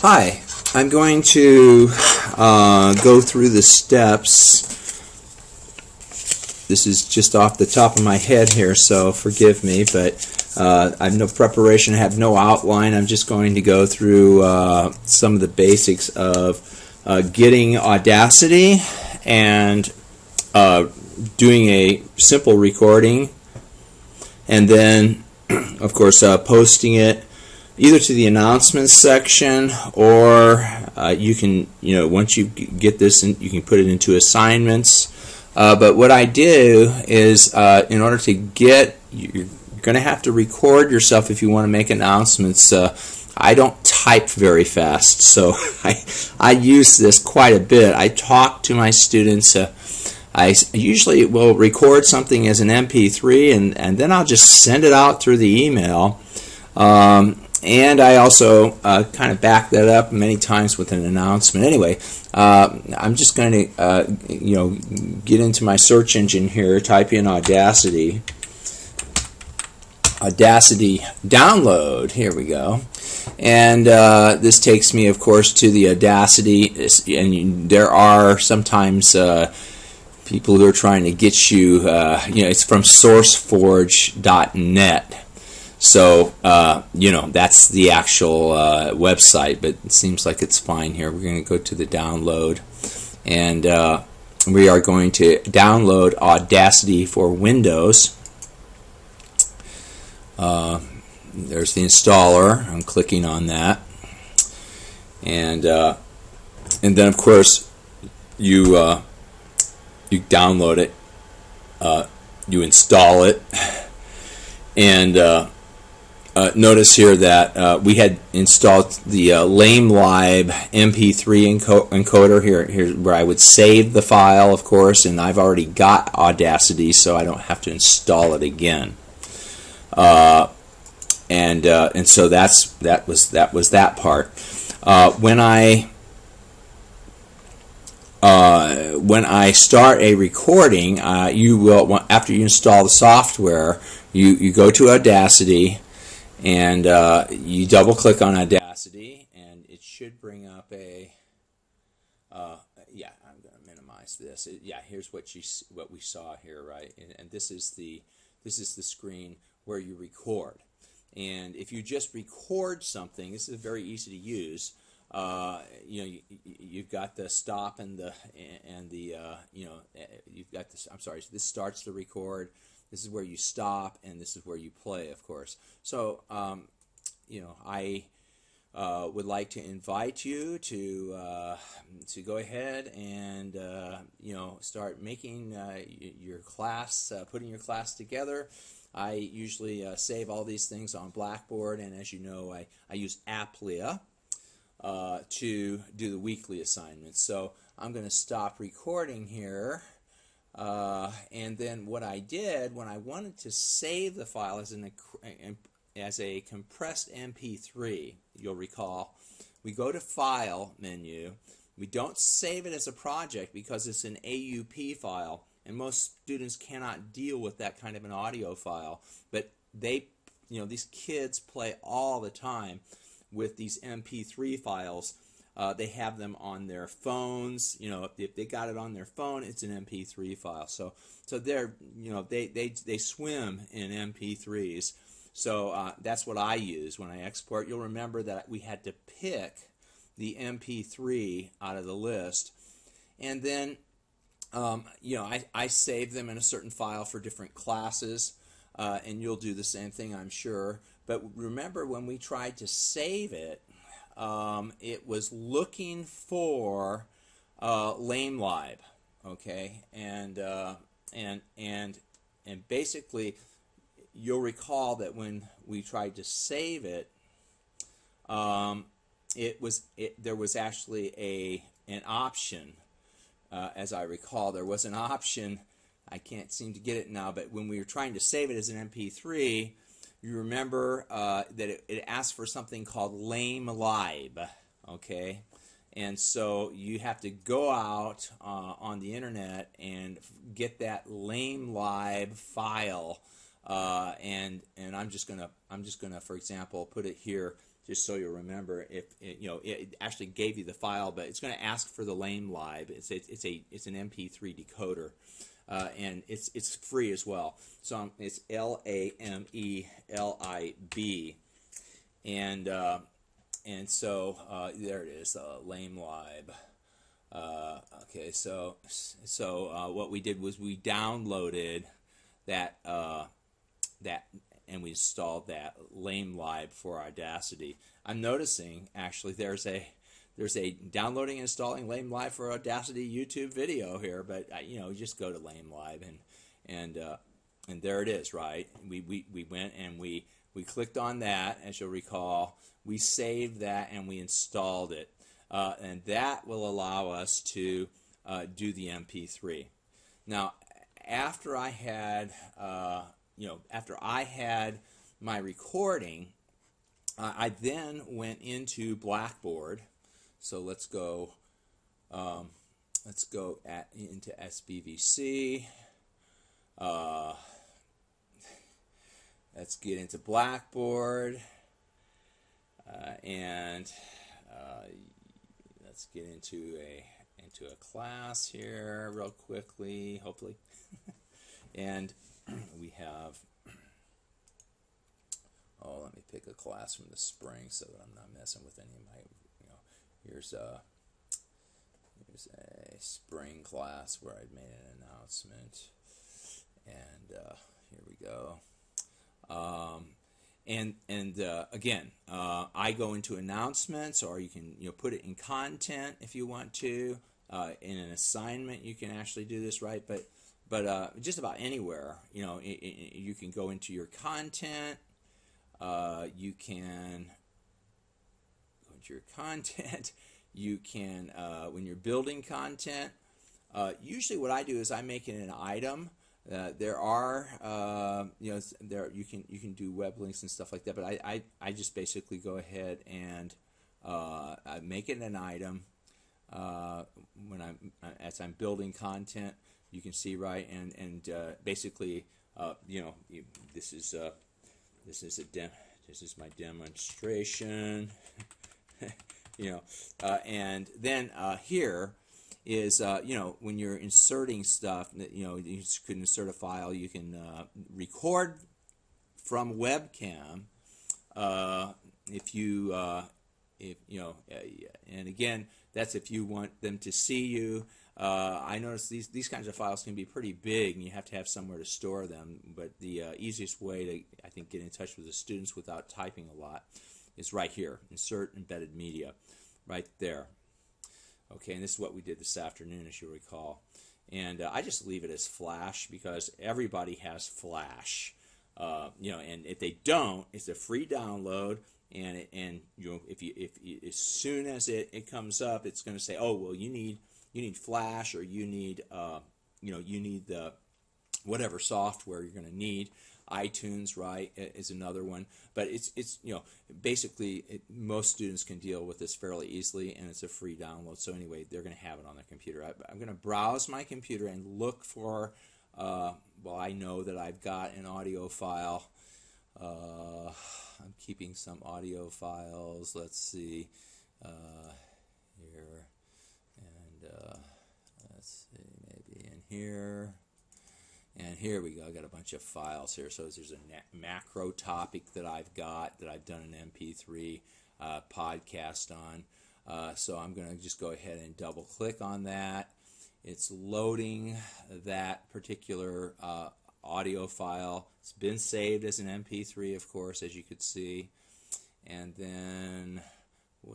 Hi, I'm going to go through the steps. This is just off the top of my head here, so forgive me, but I have no preparation, I have no outline. I'm just going to go through some of the basics of getting Audacity and doing a simple recording, and then, of course, posting it either to the announcements section, or you can, once you get this, you can put it into assignments. But what I do is, in order to get, you're going to have to record yourself if you want to make announcements. I don't type very fast, so I use this quite a bit. I talk to my students. I usually will record something as an MP3, and then I'll just send it out through the email. And I also kind of back that up many times with an announcement. Anyway, I'm just going to, get into my search engine here, type in Audacity download. Here we go. And this takes me, of course, to the Audacity. And there are sometimes people who are trying to get you, it's from sourceforge.net. So, that's the actual website, but it seems like it's fine here. We're going to go to the download, and we are going to download Audacity for Windows. There's the installer. I'm clicking on that. And then, of course, you download it, you install it, and notice here that we had installed the LameLive MP3 encoder. Here's where I would save the file, of course, and I've already got Audacity, so I don't have to install it again. And so that was that part. When I start a recording, you will, after you install the software, you go to Audacity. And you double click on Audacity, and it should bring up a. I'm going to minimize this. Here's what we saw here, right? And this is the screen where you record. And if you just record something, this is very easy to use. You've got the stop and you've got this. I'm sorry. So this starts the record. This is where you stop, and this is where you play, of course. So, I would like to invite you to go ahead and start making your class, putting your class together. I usually save all these things on Blackboard, and as you know, I use Applia to do the weekly assignments. So I'm going to stop recording here. And then what I did when I wanted to save the file as a compressed MP3, you'll recall, we go to File menu. We don't save it as a project because it's an AUP file, and most students cannot deal with that kind of an audio file. But these kids play all the time with these MP3 files. They have them on their phones. If they got it on their phone, it's an MP3 file. So they're, they swim in MP3s. So that's what I use when I export. You'll remember that we had to pick the MP3 out of the list, and then I save them in a certain file for different classes, and you'll do the same thing, I'm sure. But remember, when we tried to save it, it was looking for LameLive, okay, and basically, you'll recall that when we tried to save it, there was actually an option. As I recall, there was an option. I can't seem to get it now, but when we were trying to save it as an MP3. You remember that it asked for something called LameLive, okay? And so you have to go out on the internet and get that LameLive file, and I'm just gonna, for example, put it here just so you'll remember. If it actually gave you the file, but it's going to ask for the LameLib. It's an MP3 decoder, and it's free as well. So it's LAMELIB, and so there it is, LameLib. Okay, so what we did was we downloaded that and we installed that LameLib for Audacity. I'm noticing actually there's a downloading and installing LameLib for Audacity YouTube video here, but just go to LameLib and there it is, right? We went and we clicked on that, as you'll recall. We saved that and we installed it, and that will allow us to do the MP3. Now, after I had my recording, I then went into Blackboard. So let's go into SBVC. Let's get into Blackboard, and let's get into a class here real quickly, hopefully. And we have, let me pick a class from the spring so that I'm not messing with any of my, here's a spring class where I made an announcement, and here we go. Again, I go into announcements, or you can put it in content if you want to. In an assignment, you can actually do this, right? But just about anywhere, you can go into your content. You can go into your content. You can, when you're building content, usually what I do is I make it an item. There are, you can do web links and stuff like that, but I just basically go ahead and I make it an item as I'm building content. You can see, right, and basically, this is my demonstration, and then here is when you're inserting stuff, you can insert a file. You can record from webcam and again, that's if you want them to see you. I notice these kinds of files can be pretty big, and you have to have somewhere to store them. But the easiest way to, I think, get in touch with the students without typing a lot is right here, insert embedded media, right there. Okay, and this is what we did this afternoon, as you recall. And I just leave it as Flash because everybody has Flash. And if they don't, it's a free download. And if as soon as it comes up, it's going to say, oh well, you need Flash, or you need the whatever software you're going to need. iTunes, right, is another one. But it's basically most students can deal with this fairly easily, and it's a free download. So anyway, they're going to have it on their computer. I'm going to browse my computer and look for. I know that I've got an audio file. I'm keeping some audio files. Let's see here, and let's see, maybe in here. And here we go. I got a bunch of files here. So there's a macro topic that I've done an MP3 podcast on. So I'm going to just go ahead and double click on that. It's loading that particular audio file. It's been saved as an MP3, of course, as you could see. And then,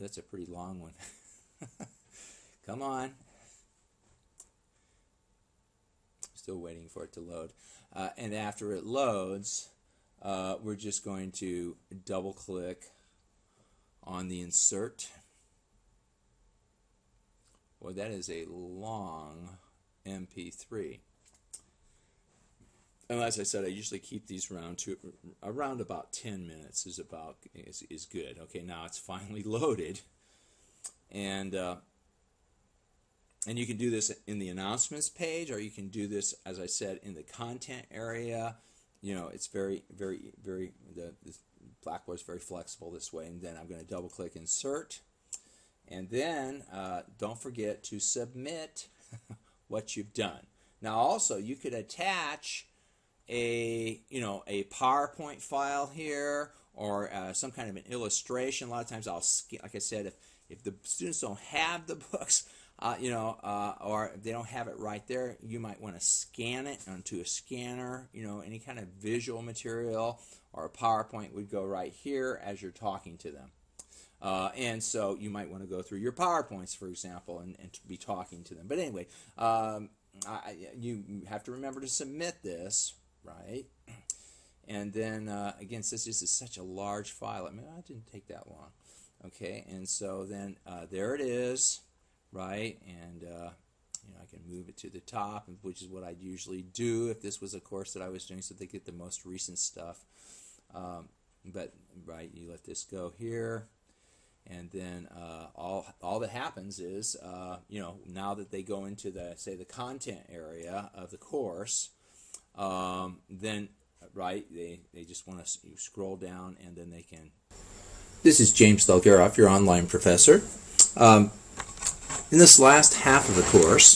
that's a pretty long one. Come on. Still waiting for it to load. And after it loads, we're just going to double click on the insert. Well, that is a long MP3. And as I said, I usually keep these around about 10 minutes is good. Okay, now it's finally loaded, and you can do this in the announcements page, or you can do this, as I said, in the content area. It's very, very, very. Blackboard's very flexible this way. And then I'm going to double click insert, and then don't forget to submit what you've done. Now also you could attach a PowerPoint file here, or some kind of an illustration. A lot of times like I said, if the students don't have the books, or if they don't have it right there, you might want to scan it onto a scanner. Any kind of visual material or a PowerPoint would go right here as you're talking to them. And so you might want to go through your PowerPoints, for example, and be talking to them. But anyway, you have to remember to submit this, right? And then, again, since this is such a large file, it didn't take that long. Okay, and so then there it is, right? And I can move it to the top, which is what I'd usually do if this was a course that I was doing, so they get the most recent stuff. But right, you let this go here, and then all that happens is now that they go into the content area of the course, then right, they just want to scroll down, and then they can. This is James Delgaroff, your online professor. In this last half of the course,